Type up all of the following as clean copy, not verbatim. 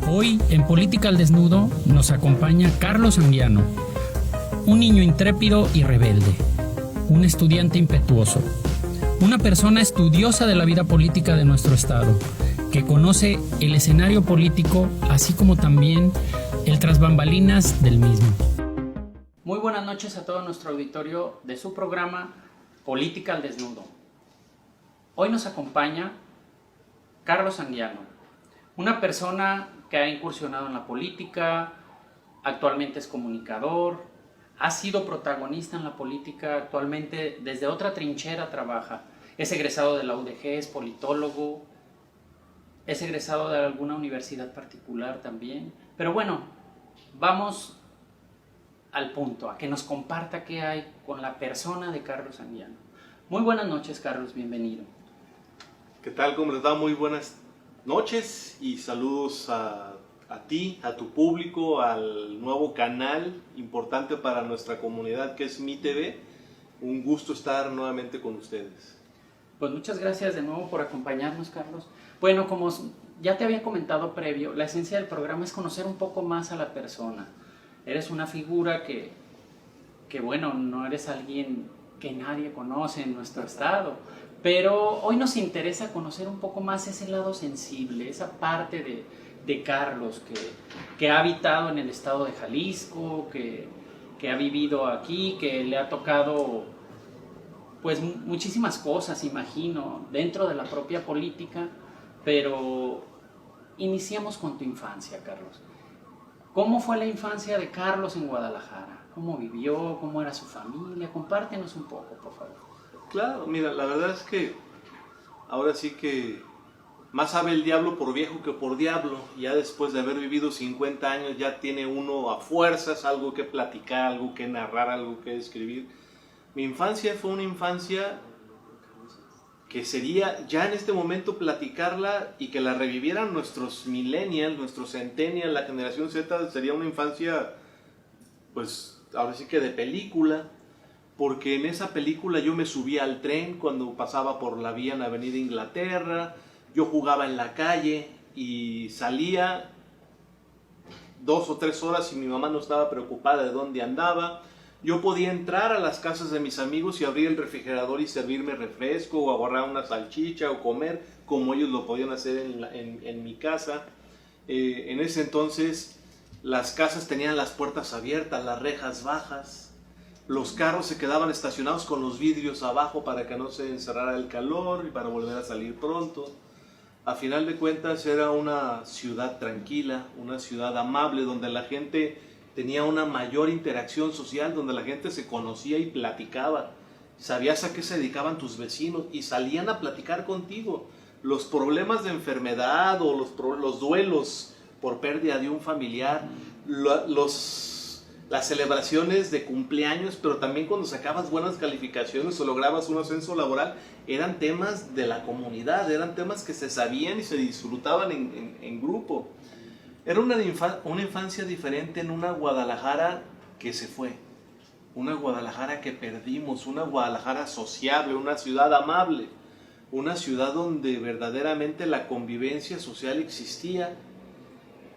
Hoy, en Política al Desnudo, nos acompaña Carlos Anguiano, un niño intrépido y rebelde, un estudiante impetuoso, una persona estudiosa de la vida política de nuestro estado, que conoce el escenario político, así como también el tras bambalinas del mismo. Muy buenas noches a todo nuestro auditorio de su programa Política al Desnudo. Hoy nos acompaña Carlos Anguiano, una persona que ha incursionado en la política, actualmente es comunicador, ha sido protagonista en la política, actualmente desde otra trinchera trabaja, es egresado de la UDG, es politólogo, es egresado de alguna universidad particular también, pero bueno, vamos al punto, a que nos comparta qué hay con la persona de Carlos Anguiano. Muy buenas noches, Carlos, bienvenido. ¿Qué tal? ¿Cómo les va? Muy buenas noches y saludos a ti, a tu público, al nuevo canal importante para nuestra comunidad que es Mi TV. Un gusto estar nuevamente con ustedes. Pues muchas gracias de nuevo por acompañarnos, Carlos. Bueno, como ya te había comentado previo, la esencia del programa es conocer un poco más a la persona. Eres una figura que bueno, no eres alguien que nadie conoce en nuestro estado, pero hoy nos interesa conocer un poco más ese lado sensible, esa parte de Carlos que ha habitado en el estado de Jalisco, que ha vivido aquí, que le ha tocado pues muchísimas cosas, imagino, dentro de la propia política, pero iniciamos con tu infancia, Carlos. ¿Cómo fue la infancia de Carlos en Guadalajara? ¿Cómo vivió? ¿Cómo era su familia? Compártenos un poco, por favor. Claro, mira, la verdad es que ahora sí que más sabe el diablo por viejo que por diablo. Ya después de haber vivido 50 años ya tiene uno a fuerzas algo que platicar, algo que narrar, algo que escribir. Mi infancia fue una infancia que sería ya en este momento platicarla y que la revivieran nuestros millennials, nuestros centennials, la generación Z, sería una infancia pues ahora sí que de película. Porque en esa película yo me subía al tren cuando pasaba por la vía en Avenida Inglaterra, yo jugaba en la calle y salía 2 o 3 horas y mi mamá no estaba preocupada de dónde andaba. Yo podía entrar a las casas de mis amigos y abrir el refrigerador y servirme refresco o agarrar una salchicha o comer como ellos lo podían hacer en mi casa. En ese entonces las casas tenían las puertas abiertas, las rejas bajas. Los carros se quedaban estacionados con los vidrios abajo para que no se encerrara el calor y para volver a salir pronto. A final de cuentas era una ciudad tranquila, una ciudad amable donde la gente tenía una mayor interacción social, donde la gente se conocía y platicaba. Sabías a qué se dedicaban tus vecinos y salían a platicar contigo. Los problemas de enfermedad o los duelos por pérdida de un familiar, las celebraciones de cumpleaños, pero también cuando sacabas buenas calificaciones o lograbas un ascenso laboral, eran temas de la comunidad, eran temas que se sabían y se disfrutaban en grupo. Era una infancia diferente en una Guadalajara que se fue, una Guadalajara que perdimos, una Guadalajara sociable, una ciudad amable, una ciudad donde verdaderamente la convivencia social existía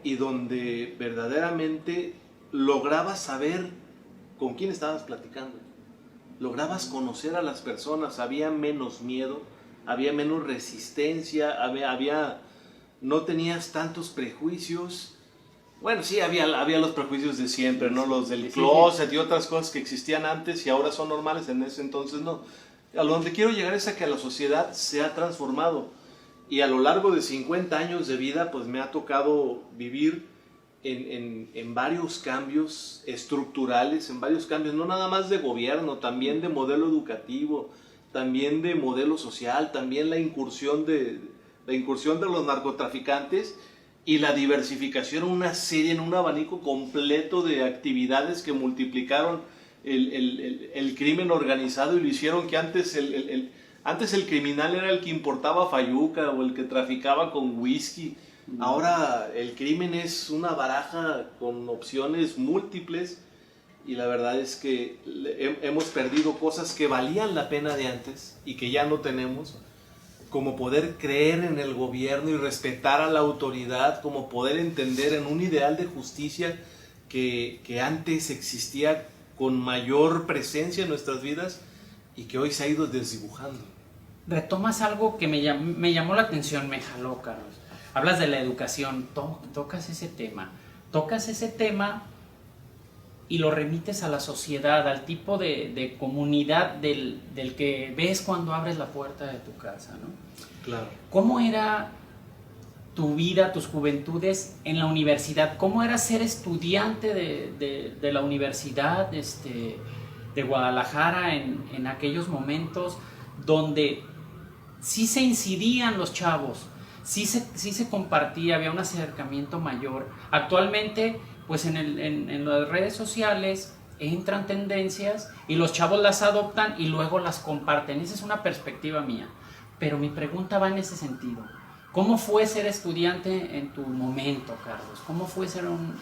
y donde verdaderamente lograbas saber con quién estabas platicando, lograbas conocer a las personas, había menos miedo, había menos resistencia, no tenías tantos prejuicios. Bueno, sí, había los prejuicios de siempre, ¿no? Los del closet y otras cosas que existían antes y ahora son normales, en ese entonces no. A donde quiero llegar es a que la sociedad se ha transformado y a lo largo de 50 años de vida pues me ha tocado vivir en varios cambios estructurales, en varios cambios, no nada más de gobierno, también de modelo educativo, también de modelo social, también la incursión de los narcotraficantes y la diversificación, una serie, en un abanico completo de actividades que multiplicaron el crimen organizado y lo hicieron que antes el criminal era el que importaba fayuca o el que traficaba con whisky. Ahora el crimen es una baraja con opciones múltiples y la verdad es que hemos perdido cosas que valían la pena de antes y que ya no tenemos como poder creer en el gobierno y respetar a la autoridad, como poder entender en un ideal de justicia que antes existía con mayor presencia en nuestras vidas y que hoy se ha ido desdibujando. Retomas algo que me llamó la atención, me jaló, Carlos. Hablas de la educación, tocas ese tema y lo remites a la sociedad, al tipo de comunidad del que ves cuando abres la puerta de tu casa, ¿no? Claro. ¿Cómo era tu vida, tus juventudes en la universidad? ¿Cómo era ser estudiante de la universidad de Guadalajara en aquellos momentos donde sí se incidían los chavos, sí se compartía, había un acercamiento mayor? Actualmente, pues en las redes sociales entran tendencias y los chavos las adoptan y luego las comparten. Esa es una perspectiva mía, pero mi pregunta va en ese sentido. ¿Cómo fue ser estudiante en tu momento, Carlos? ¿Cómo fue ser un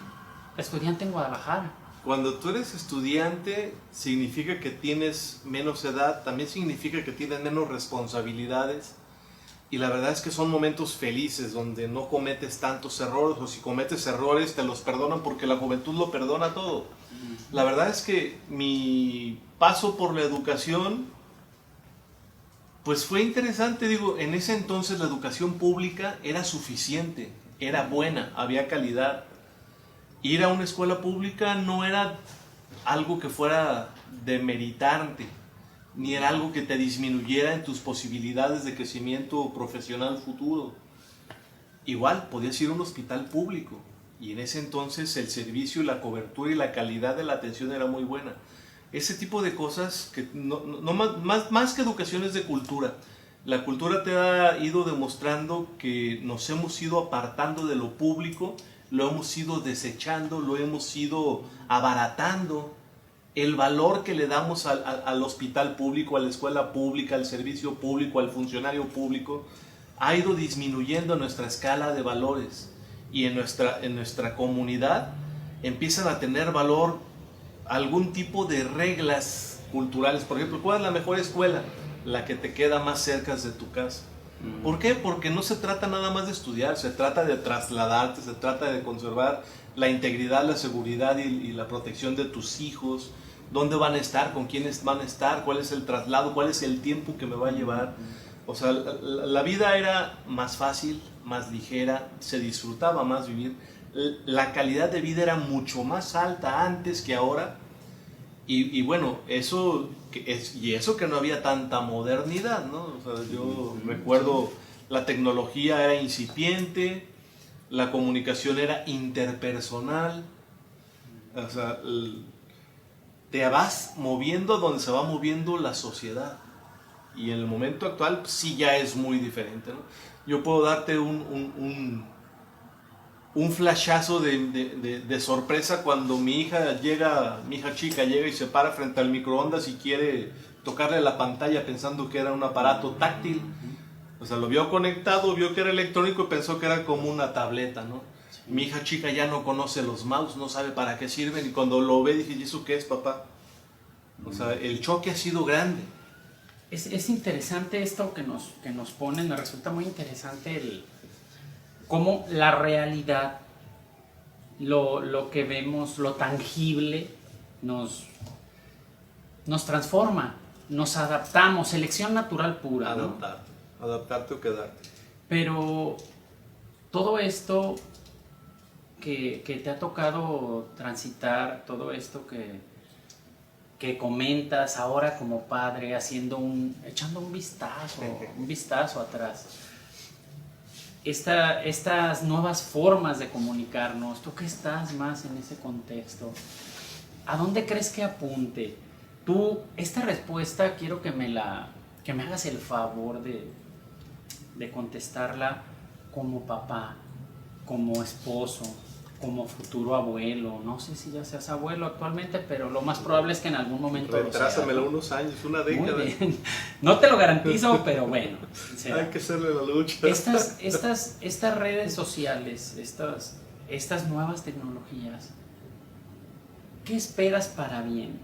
estudiante en Guadalajara? Cuando tú eres estudiante, significa que tienes menos edad, también significa que tienes menos responsabilidades. Y la verdad es que son momentos felices donde no cometes tantos errores, o si cometes errores te los perdonan porque la juventud lo perdona todo. La verdad es que mi paso por la educación pues fue interesante. Digo, en ese entonces la educación pública era suficiente, era buena, había calidad. Ir a una escuela pública no era algo que fuera demeritante, ni era algo que te disminuyera en tus posibilidades de crecimiento profesional futuro. Igual, podías ir a un hospital público, y en ese entonces el servicio, la cobertura y la calidad de la atención era muy buena. Ese tipo de cosas que más que educación es de cultura. La cultura te ha ido demostrando que nos hemos ido apartando de lo público, lo hemos ido desechando, lo hemos ido abaratando. El valor que le damos al hospital público, a la escuela pública, al servicio público, al funcionario público, ha ido disminuyendo nuestra escala de valores. Y en nuestra comunidad empiezan a tener valor algún tipo de reglas culturales. Por ejemplo, ¿cuál es la mejor escuela? La que te queda más cerca de tu casa. ¿Por qué? Porque no se trata nada más de estudiar, se trata de trasladarte, se trata de conservar la integridad, la seguridad y la protección de tus hijos. ¿Dónde van a estar? ¿Con quiénes van a estar? ¿Cuál es el traslado? ¿Cuál es el tiempo que me va a llevar? O sea, la vida era más fácil, más ligera, se disfrutaba más vivir. La calidad de vida era mucho más alta antes que ahora. Y bueno, eso que no había tanta modernidad, ¿no? O sea, yo recuerdo la tecnología era incipiente, la comunicación era interpersonal. O sea, te vas moviendo donde se va moviendo la sociedad. Y en el momento actual sí ya es muy diferente, ¿no? Yo puedo darte un flashazo de sorpresa cuando mi hija chica llega y se para frente al microondas y quiere tocarle la pantalla pensando que era un aparato táctil. O sea, lo vio conectado, vio que era electrónico y pensó que era como una tableta, ¿no? Mi hija chica ya no conoce los mouse, no sabe para qué sirven, y cuando lo ve dije, ¿y eso qué es, papá? O sea, el choque ha sido grande. Es interesante esto que nos ponen, me resulta muy interesante cómo la realidad, lo que vemos, lo tangible, nos transforma, nos adaptamos, selección natural pura, ¿no? Adaptarte o quedarte. Pero todo esto que te ha tocado transitar, todo esto que comentas ahora como padre, echando un vistazo atrás. Estas nuevas formas de comunicarnos, tú que estás más en ese contexto, ¿a dónde crees que apunte? Tú, esta respuesta quiero que me hagas el favor de contestarla como papá, como esposo, como futuro abuelo. No sé si ya seas abuelo actualmente, pero lo más probable es que en algún momento retrásamelo unos años, una década. Muy bien. No te lo garantizo, pero bueno. Hay que hacerle la lucha. Estas redes sociales, estas nuevas tecnologías, ¿qué esperas para bien?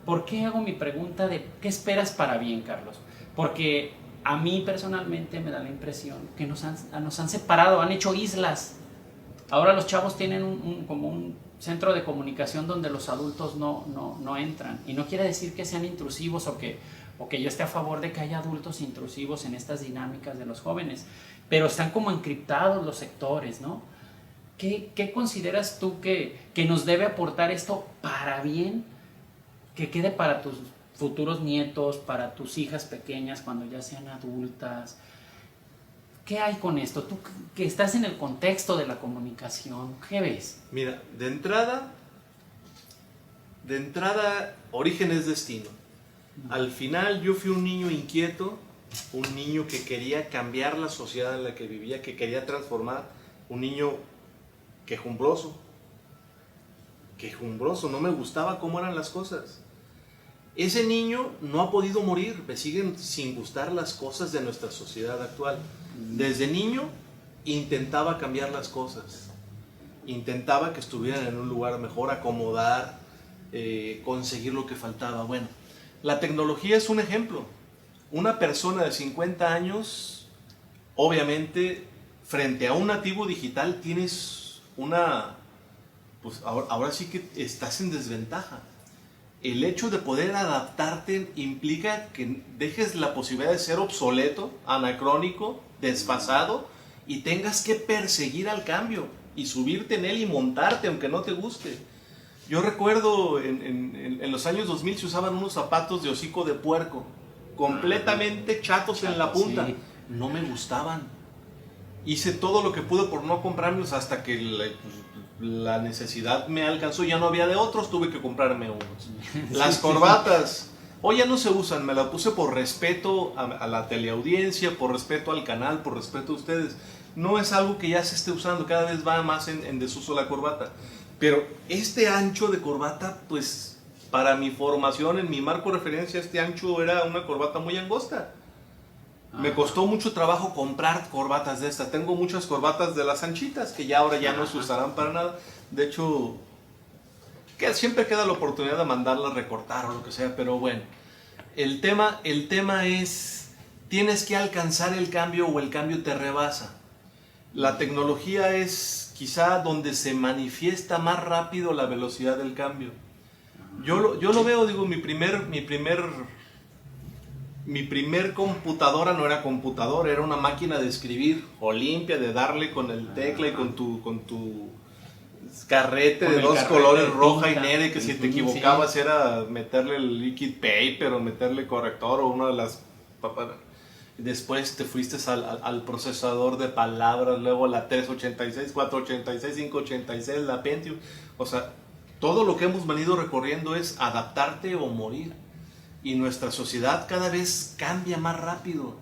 ¿Por qué hago mi pregunta de qué esperas para bien, Carlos? Porque a mí personalmente me da la impresión que nos han separado, han hecho islas. Ahora los chavos tienen como un centro de comunicación donde los adultos no entran. Y no quiere decir que sean intrusivos o que yo esté a favor de que haya adultos intrusivos en estas dinámicas de los jóvenes. Pero están como encriptados los sectores, ¿no? ¿Qué consideras tú que nos debe aportar esto para bien? Que quede para tus futuros nietos, para tus hijas pequeñas cuando ya sean adultas. ¿Qué hay con esto? Tú que estás en el contexto de la comunicación, ¿qué ves? Mira, de entrada, origen es destino. Al final yo fui un niño inquieto, un niño que quería cambiar la sociedad en la que vivía, que quería transformar, un niño quejumbroso, no me gustaba cómo eran las cosas. Ese niño no ha podido morir, me siguen sin gustar las cosas de nuestra sociedad actual. Desde niño intentaba cambiar las cosas, intentaba que estuvieran en un lugar mejor, acomodar, conseguir lo que faltaba. Bueno, la tecnología es un ejemplo. Una persona de 50 años, obviamente, frente a un nativo digital tienes pues ahora sí que estás en desventaja. El hecho de poder adaptarte implica que dejes la posibilidad de ser obsoleto, anacrónico, desfasado, y tengas que perseguir al cambio y subirte en él y montarte aunque no te guste. Yo recuerdo en los años 2000 se usaban unos zapatos de hocico de puerco, completamente chatos en la punta. Sí. No me gustaban. Hice todo lo que pude por no comprarlos hasta que la necesidad me alcanzó. Ya no había de otros, tuve que comprarme unos. Las corbatas hoy ya no se usan, me la puse por respeto a la teleaudiencia, por respeto al canal, por respeto a ustedes. No es algo que ya se esté usando, cada vez va más en desuso la corbata. Pero este ancho de corbata, pues para mi formación, en mi marco de referencia, este ancho era una corbata muy angosta. Me costó mucho trabajo comprar corbatas de estas. Tengo muchas corbatas de las anchitas que ya ahora ya no se usarán para nada. De hecho, que siempre queda la oportunidad de mandarlas recortar o lo que sea, pero bueno. El tema es, tienes que alcanzar el cambio o el cambio te rebasa. La tecnología es quizá donde se manifiesta más rápido la velocidad del cambio. Yo lo veo, digo, mi primer computadora no era computadora, era una máquina de escribir Olimpia, de darle con el tecla y con tu carrete de dos colores, roja y negra, y que si te equivocabas era meterle el liquid paper o meterle corrector o una de las papas. Después te fuiste al procesador de palabras, luego la 386, 486, 586, la Pentium. O sea, todo lo que hemos venido recorriendo es adaptarte o morir. Y nuestra sociedad cada vez cambia más rápido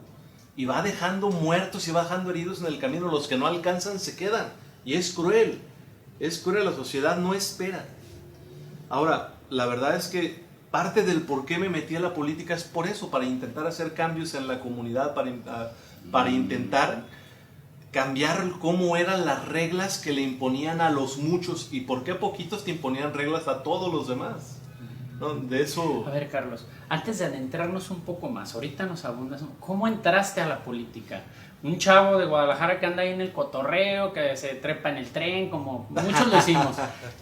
y va dejando muertos y va dejando heridos en el camino. Los que no alcanzan se quedan y es cruel, la sociedad no espera. Ahora, la verdad es que parte del por qué me metí a la política es por eso, para intentar hacer cambios en la comunidad, para intentar cambiar cómo eran las reglas que le imponían a los muchos y por qué poquitos te imponían reglas a todos los demás. ¿No? De eso... A ver, Carlos, antes de adentrarnos un poco más, ahorita nos abundas, ¿cómo entraste a la política? Un chavo de Guadalajara que anda ahí en el cotorreo, que se trepa en el tren, como muchos lo hicimos.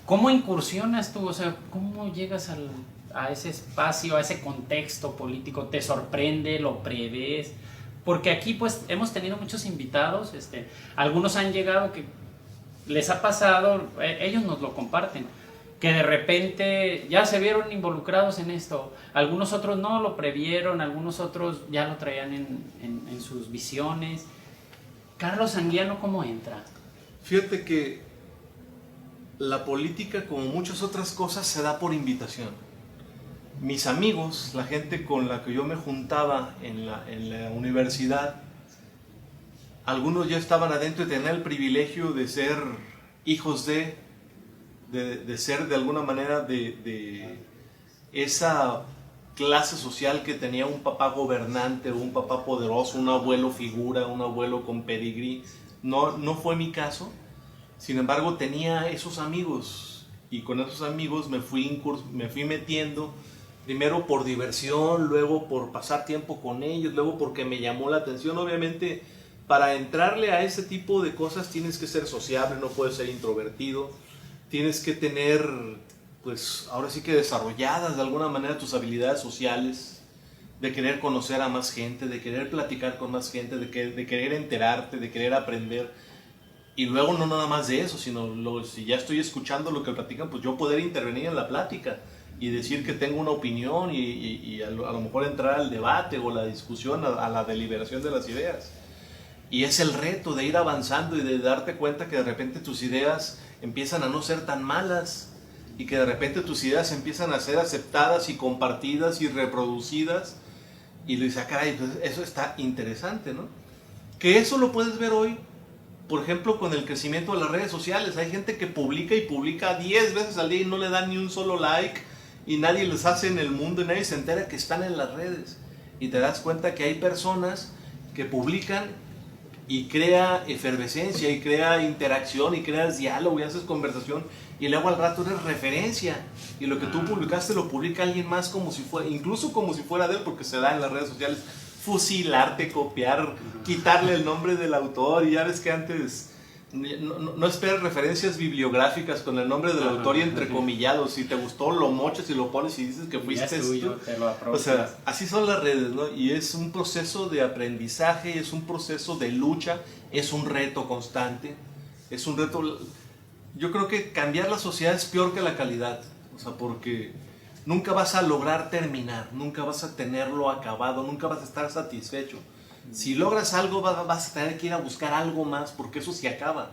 ¿Cómo incursionas tú? O sea, ¿cómo llegas a ese espacio, a ese contexto político? ¿Te sorprende? ¿Lo prevés? Porque aquí pues hemos tenido muchos invitados, algunos han llegado que les ha pasado, ellos nos lo comparten, que de repente ya se vieron involucrados en esto, algunos otros no lo previeron, algunos otros ya lo traían en sus visiones. Carlos Anguiano, ¿cómo entra? Fíjate que la política, como muchas otras cosas, se da por invitación. Mis amigos, la gente con la que yo me juntaba en la universidad, algunos ya estaban adentro y tenían el privilegio de ser hijos de ser de alguna manera de esa clase social que tenía un papá gobernante o un papá poderoso, un abuelo figura, un abuelo con pedigrí. No fue mi caso, sin embargo tenía esos amigos y con esos amigos me fui metiendo primero por diversión, luego por pasar tiempo con ellos, luego porque me llamó la atención. Obviamente, para entrarle a ese tipo de cosas tienes que ser sociable, no puedes ser introvertido, tienes que tener, pues ahora sí que desarrolladas de alguna manera tus habilidades sociales, de querer conocer a más gente, de querer platicar con más gente, de querer enterarte, de querer aprender. Y luego no nada más de eso, sino si ya estoy escuchando lo que platican, pues yo poder intervenir en la plática y decir que tengo una opinión y a lo mejor entrar al debate o la discusión, a la deliberación de las ideas. Y es el reto de ir avanzando y de darte cuenta que de repente tus ideas empiezan a no ser tan malas y que de repente tus ideas empiezan a ser aceptadas y compartidas y reproducidas. Y le dices, caray, pues eso está interesante, ¿no? Que eso lo puedes ver hoy, por ejemplo, con el crecimiento de las redes sociales. Hay gente que publica y publica 10 veces al día y no le dan ni un solo like y nadie les hace en el mundo y nadie se entera que están en las redes. Y te das cuenta que hay personas que publican y crea efervescencia y crea interacción y creas diálogo y haces conversación y luego al rato eres referencia y lo que tú publicaste lo publica alguien más como si fuera, incluso como si fuera de él, porque se da en las redes sociales fusilarte, copiar, quitarle el nombre del autor. Y ya ves que antes no esperes referencias bibliográficas con el nombre del autor y entrecomillado. Si te gustó lo mochas y lo pones y dices que fuiste es tuyo, tú. te lo apropias. O sea, así son las redes, ¿no? Y es un proceso de aprendizaje, es un proceso de lucha, es un reto constante, es un reto. Yo creo que cambiar la sociedad es peor que la calidad, o sea, porque nunca vas a lograr terminar, nunca vas a tenerlo acabado, nunca vas a estar satisfecho. Si logras algo vas a tener que ir a buscar algo más, porque eso se acaba.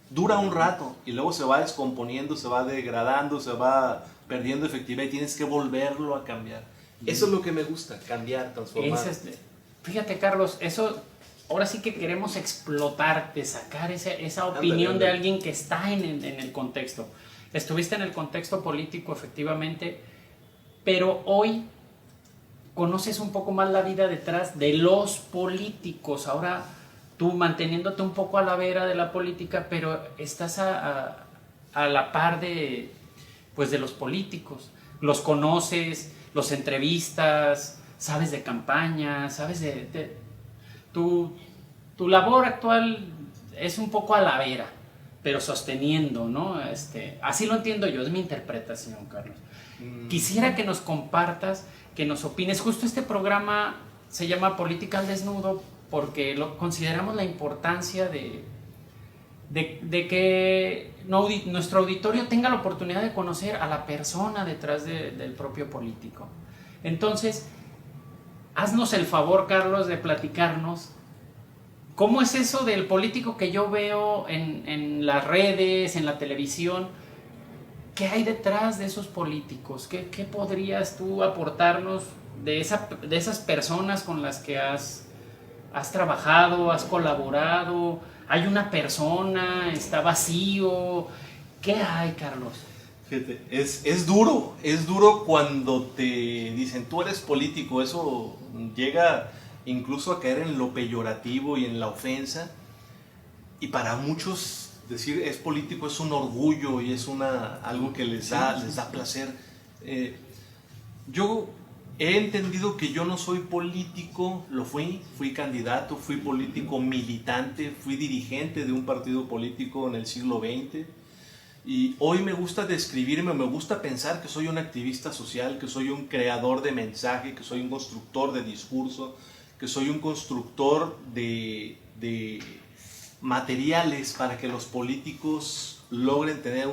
Dura un rato y luego se va descomponiendo, se va degradando, se va perdiendo efectividad y tienes que volverlo a cambiar. Eso es lo que me gusta, cambiar, transformar. Fíjate, Carlos, eso ahora sí que queremos explotar, de sacar esa opinión de alguien que está en el contexto. Estuviste en el contexto político, efectivamente, pero hoy conoces un poco más la vida detrás de los políticos. Ahora tú manteniéndote un poco a la vera de la política, pero estás a la par de los políticos. Los conoces, los entrevistas, sabes de campaña, sabes tu labor actual es un poco a la vera, pero sosteniendo, ¿no? Así lo entiendo yo, es mi interpretación, Carlos. Quisiera que nos compartas, que nos opines. Justo este programa se llama Política al Desnudo porque consideramos la importancia de que nuestro auditorio tenga la oportunidad de conocer a la persona detrás del propio político. Entonces, haznos el favor, Carlos, de platicarnos cómo es eso del político que yo veo en las redes, en la televisión. ¿Qué hay detrás de esos políticos? ¿Qué podrías tú aportarnos de esas personas con las que has trabajado, has colaborado? ¿Hay una persona? ¿Está vacío? ¿Qué hay, Carlos? Fíjate, es duro cuando te dicen tú eres político. Eso llega incluso a caer en lo peyorativo y en la ofensa, y para muchos decir es político es un orgullo y es algo que les da placer. Yo he entendido que yo no soy político, fui candidato, fui político militante, fui dirigente de un partido político en el siglo XX, y hoy me gusta describirme, me gusta pensar que soy un activista social, que soy un creador de mensaje, que soy un constructor de discurso, que soy un constructor de materiales para que los políticos logren tener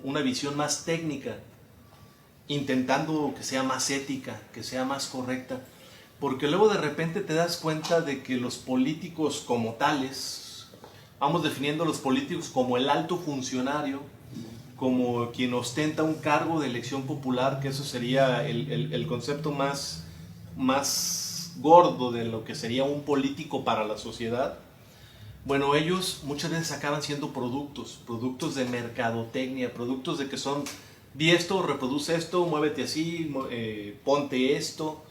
una visión más técnica, intentando que sea más ética, que sea más correcta, porque luego de repente te das cuenta de que los políticos como tales, vamos definiendo a los políticos como el alto funcionario, como quien ostenta un cargo de elección popular, que eso sería el concepto más gordo de lo que sería un político para la sociedad. Bueno, ellos muchas veces acaban siendo productos de mercadotecnia, productos de que son, di esto, reproduce esto, muévete así, ponte esto,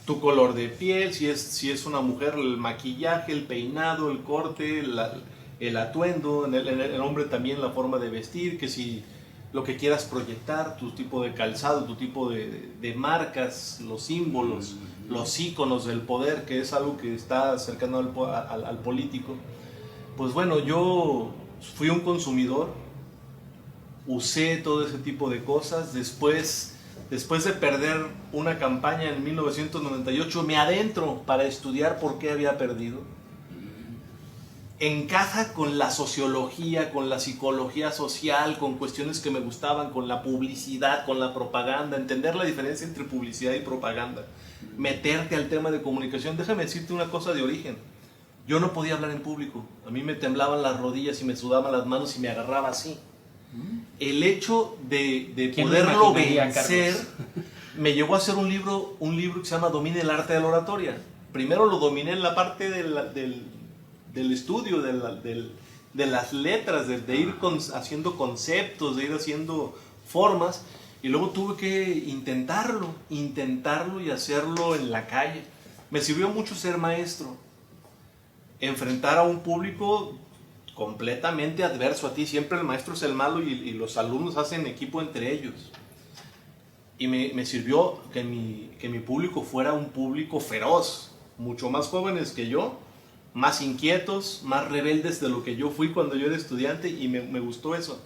tu color de piel, si es una mujer, el maquillaje, el peinado, el corte, el atuendo, en el hombre también la forma de vestir, que si lo que quieras proyectar, tu tipo de calzado, tu tipo de marcas, los símbolos, los íconos del poder, que es algo que está cercano al político. Pues bueno, yo fui un consumidor, usé todo ese tipo de cosas. Después de perder una campaña en 1998, me adentro para estudiar por qué había perdido. Encaja con la sociología, con la psicología social, con cuestiones que me gustaban, con la publicidad, con la propaganda, entender la diferencia entre publicidad y propaganda, meterte al tema de comunicación. Déjame decirte una cosa de origen. Yo no podía hablar en público. A mí me temblaban las rodillas y me sudaban las manos y me agarraba así. El hecho de poderlo vencer me llevó a hacer un libro que se llama Domine el arte de la oratoria. Primero lo dominé en la parte del estudio, de las letras, de ir haciendo conceptos, de ir haciendo formas, y luego tuve que intentarlo y hacerlo en la calle. Me sirvió mucho ser maestro, enfrentar a un público completamente adverso a ti. Siempre el maestro es el malo y los alumnos hacen equipo entre ellos. Y me sirvió que mi público fuera un público feroz, mucho más jóvenes que yo, más inquietos, más rebeldes de lo que yo fui cuando yo era estudiante, y me gustó eso.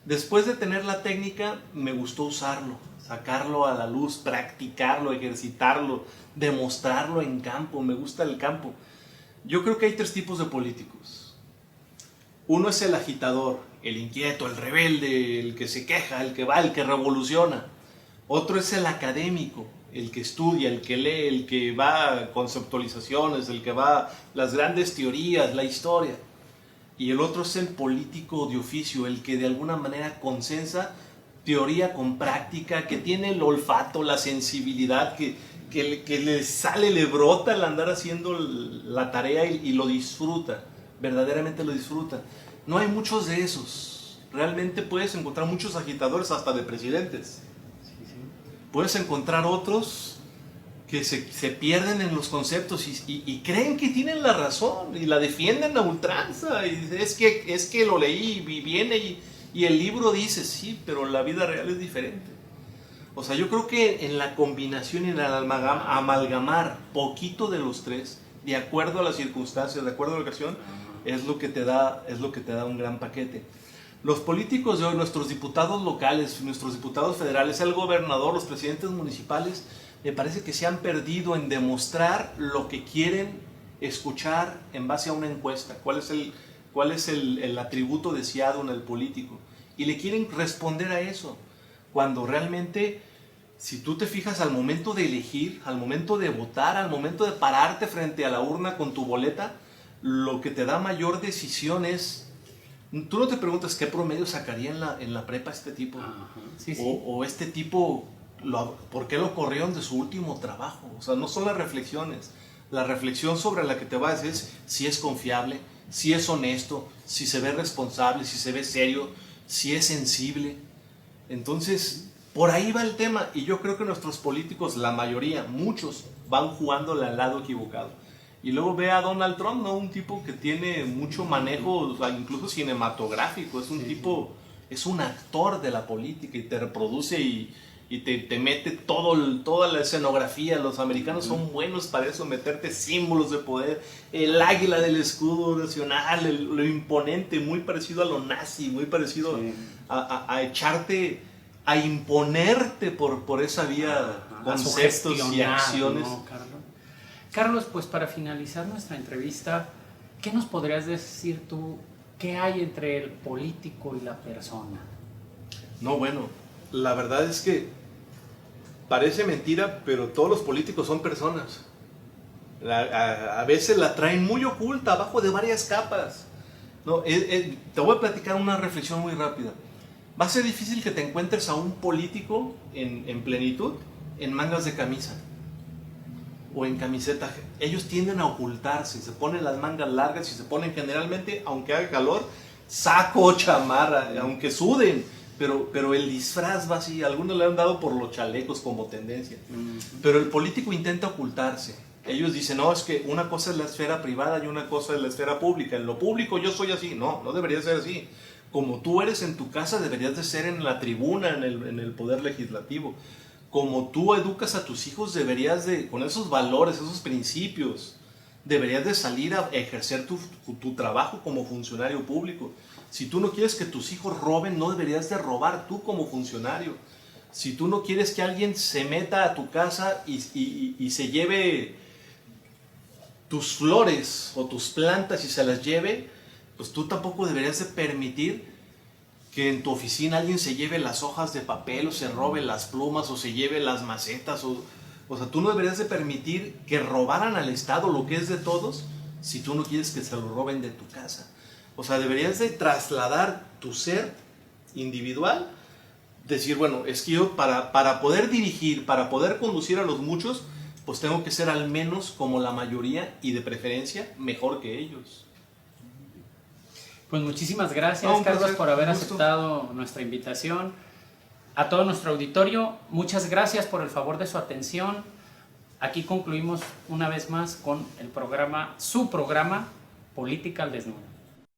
Después de tener la técnica, me gustó usarlo, sacarlo a la luz, practicarlo, ejercitarlo, demostrarlo en campo. Me gusta el campo. Yo creo que hay 3 tipos de políticos. Uno es el agitador, el inquieto, el rebelde, el que se queja, el que va, el que revoluciona. Otro es el académico, el que estudia, el que lee, el que va a conceptualizaciones, el que va a las grandes teorías, la historia. Y el otro es el político de oficio, el que de alguna manera consensa teoría con práctica, que tiene el olfato, la sensibilidad, que le sale, le brota el andar haciendo la tarea y lo disfruta, verdaderamente lo disfruta. No hay muchos de esos. Realmente puedes encontrar muchos agitadores hasta de presidentes. Puedes encontrar otros que se pierden en los conceptos y creen que tienen la razón y la defienden a ultranza. Y es que lo leí y viene y el libro dice, sí, pero la vida real es diferente. O sea, yo creo que en la combinación y en el amalgamar poquito de los 3, de acuerdo a las circunstancias, de acuerdo a la ocasión, es lo que te da un gran paquete. Los políticos de hoy, nuestros diputados locales, nuestros diputados federales, el gobernador, los presidentes municipales, me parece que se han perdido en demostrar lo que quieren escuchar en base a una encuesta. ¿Cuál es el atributo deseado en el político? Y le quieren responder a eso, cuando realmente, si tú te fijas, al momento de elegir, al momento de votar, al momento de pararte frente a la urna con tu boleta, lo que te da mayor decisión es... Tú no te preguntas qué promedio sacaría en la prepa este tipo. Sí. O este tipo, ¿por qué lo corrieron de su último trabajo? O sea, no son las reflexiones. La reflexión sobre la que te vas es si es confiable, si es honesto, si se ve responsable, si se ve serio, si es sensible. Entonces, por ahí va el tema. Y yo creo que nuestros políticos, la mayoría, muchos, van jugándole al lado equivocado. Y luego ve a Donald Trump, ¿no? Un tipo que tiene mucho manejo, o sea, incluso cinematográfico. Es un tipo, es un actor de la política y te reproduce y te mete toda la escenografía. Los americanos son buenos para eso, meterte símbolos de poder. El águila del escudo nacional, lo imponente, muy parecido a lo nazi, muy parecido a echarte, a imponerte por esa vía, conceptos y acciones. ¿No, Carlos, pues para finalizar nuestra entrevista, ¿qué nos podrías decir tú? ¿Qué hay entre el político y la persona? No, bueno, la verdad es que parece mentira, pero todos los políticos son personas. A veces la traen muy oculta, abajo de varias capas. No, te voy a platicar una reflexión muy rápida. Va a ser difícil que te encuentres a un político en plenitud en mangas de camisa o en camiseta. Ellos tienden a ocultarse, se ponen las mangas largas y se ponen generalmente, aunque haga calor, saco o chamarra, aunque suden, pero el disfraz va así. Algunos le han dado por los chalecos como tendencia, pero el político intenta ocultarse. Ellos dicen, no, es que una cosa es la esfera privada y una cosa es la esfera pública. En lo público yo soy así. No debería ser así. Como tú eres en tu casa, deberías de ser en la tribuna, en el poder legislativo. Como tú educas a tus hijos, deberías de, con esos valores, esos principios, deberías de salir a ejercer tu trabajo como funcionario público. Si tú no quieres que tus hijos roben, no deberías de robar tú como funcionario. Si tú no quieres que alguien se meta a tu casa y se lleve tus flores o tus plantas y se las lleve, pues tú tampoco deberías de permitir que en tu oficina alguien se lleve las hojas de papel o se robe las plumas o se lleve las macetas. O sea, tú no deberías de permitir que robaran al Estado lo que es de todos si tú no quieres que se lo roben de tu casa. O sea, deberías de trasladar tu ser individual, decir, bueno, es que yo para poder dirigir, para poder conducir a los muchos, pues tengo que ser al menos como la mayoría y de preferencia mejor que ellos. Pues muchísimas gracias, Carlos, por haber aceptado nuestra invitación. A todo nuestro auditorio, muchas gracias por el favor de su atención. Aquí concluimos una vez más con el programa, su programa, Política al Desnudo.